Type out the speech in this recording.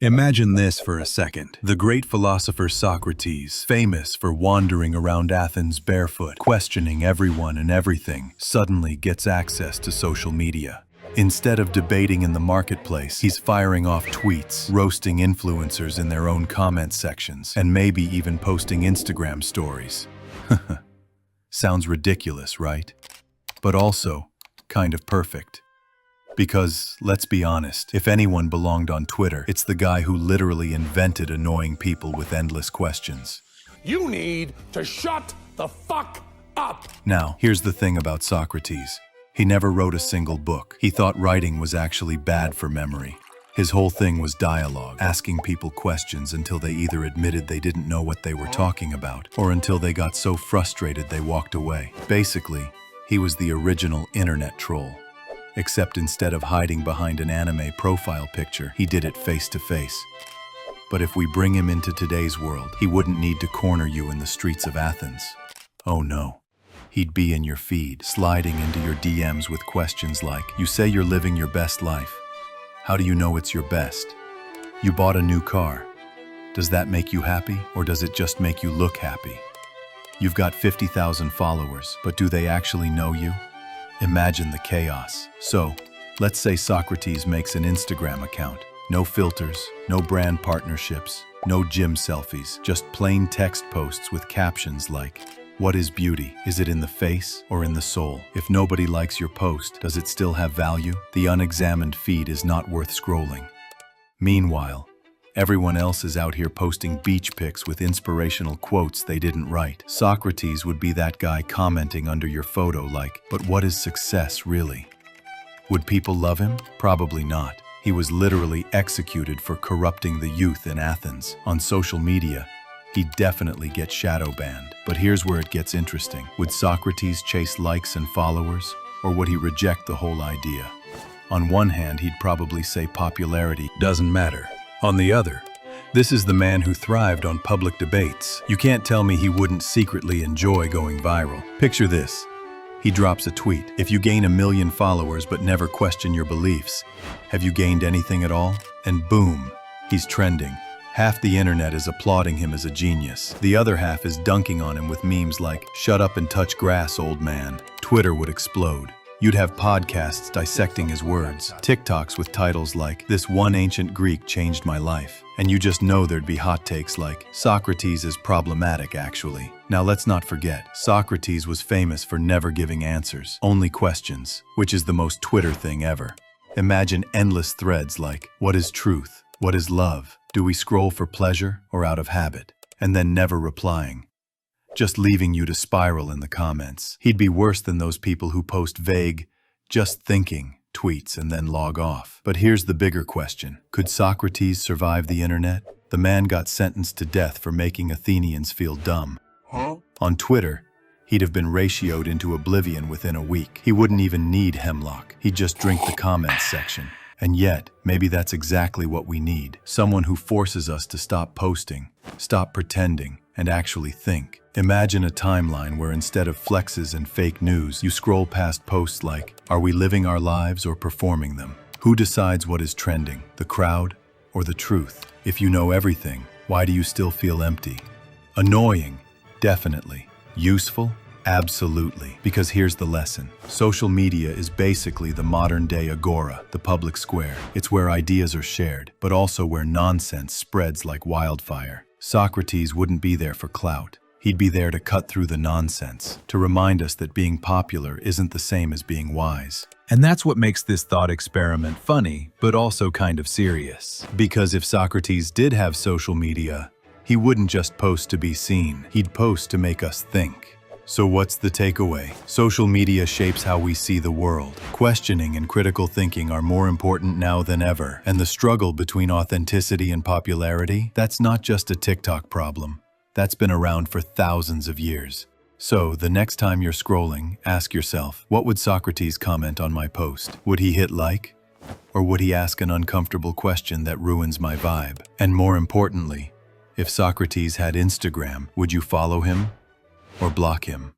Imagine this for a second. The great philosopher Socrates, famous for wandering around Athens barefoot, questioning everyone and everything, suddenly gets access to social media. Instead of debating in the marketplace, he's firing off tweets, roasting influencers in their own comment sections, and maybe even posting Instagram stories. Sounds ridiculous, right? But also, kind of perfect. Because, let's be honest, if anyone belonged on Twitter, it's the guy who literally invented annoying people with endless questions. You need to shut the fuck up! Now, here's the thing about Socrates. He never wrote a single book. He thought writing was actually bad for memory. His whole thing was dialogue, asking people questions until they either admitted they didn't know what they were talking about, or until they got so frustrated they walked away. Basically, he was the original internet troll. Except instead of hiding behind an anime profile picture, he did it face to face. But if we bring him into today's world, he wouldn't need to corner you in the streets of Athens. Oh no. He'd be in your feed, sliding into your DMs with questions like, you say you're living your best life. How do you know it's your best? You bought a new car. Does that make you happy, or does it just make you look happy? You've got 50,000 followers, but do they actually know you? Imagine the chaos. So, let's say Socrates makes an Instagram account. No filters, no brand partnerships, no gym selfies, just plain text posts with captions like, what is beauty? Is it in the face or in the soul? If nobody likes your post, does it still have value? The unexamined feed is not worth scrolling. Meanwhile, everyone else is out here posting beach pics with inspirational quotes they didn't write. Socrates would be that guy commenting under your photo like, but what is success really? Would people love him? Probably not. He was literally executed for corrupting the youth in Athens. On social media, he'd definitely get shadow banned. But here's where it gets interesting. Would Socrates chase likes and followers, or would he reject the whole idea? On one hand, he'd probably say popularity doesn't matter. On the other, this is the man who thrived on public debates. You can't tell me he wouldn't secretly enjoy going viral. Picture this. He drops a tweet. If you gain 1 million followers but never question your beliefs, have you gained anything at all? And boom, he's trending. Half the internet is applauding him as a genius. The other half is dunking on him with memes like, shut up and touch grass, old man. Twitter would explode. You'd have podcasts dissecting his words, TikToks with titles like, this one ancient Greek changed my life. And you just know there'd be hot takes like, Socrates is problematic actually. Now let's not forget, Socrates was famous for never giving answers, only questions, which is the most Twitter thing ever. Imagine endless threads like, what is truth? What is love? Do we scroll for pleasure or out of habit? And then never replying. Just leaving you to spiral in the comments. He'd be worse than those people who post vague, just thinking tweets and then log off. But here's the bigger question. Could Socrates survive the internet? The man got sentenced to death for making Athenians feel dumb. On Twitter, he'd have been ratioed into oblivion within a week. He wouldn't even need hemlock. He'd just drink the comments section. And yet, maybe that's exactly what we need. Someone who forces us to stop posting, stop pretending, and actually think. Imagine a timeline where instead of flexes and fake news, you scroll past posts like, are we living our lives or performing them? Who decides what is trending, the crowd or the truth? If you know everything, why do you still feel empty? Annoying, definitely. Useful? Absolutely. Because here's the lesson. Social media is basically the modern-day agora, the public square. It's where ideas are shared, but also where nonsense spreads like wildfire. Socrates wouldn't be there for clout. He'd be there to cut through the nonsense, to remind us that being popular isn't the same as being wise. And that's what makes this thought experiment funny, but also kind of serious. Because if Socrates did have social media, he wouldn't just post to be seen. He'd post to make us think. So what's the takeaway? Social media shapes how we see the world. Questioning and critical thinking are more important now than ever. And the struggle between authenticity and popularity, that's not just a TikTok problem. That's been around for thousands of years. So, the next time you're scrolling, ask yourself, what would Socrates comment on my post? Would he hit like? Or would he ask an uncomfortable question that ruins my vibe? And more importantly, if Socrates had Instagram, would you follow him or block him?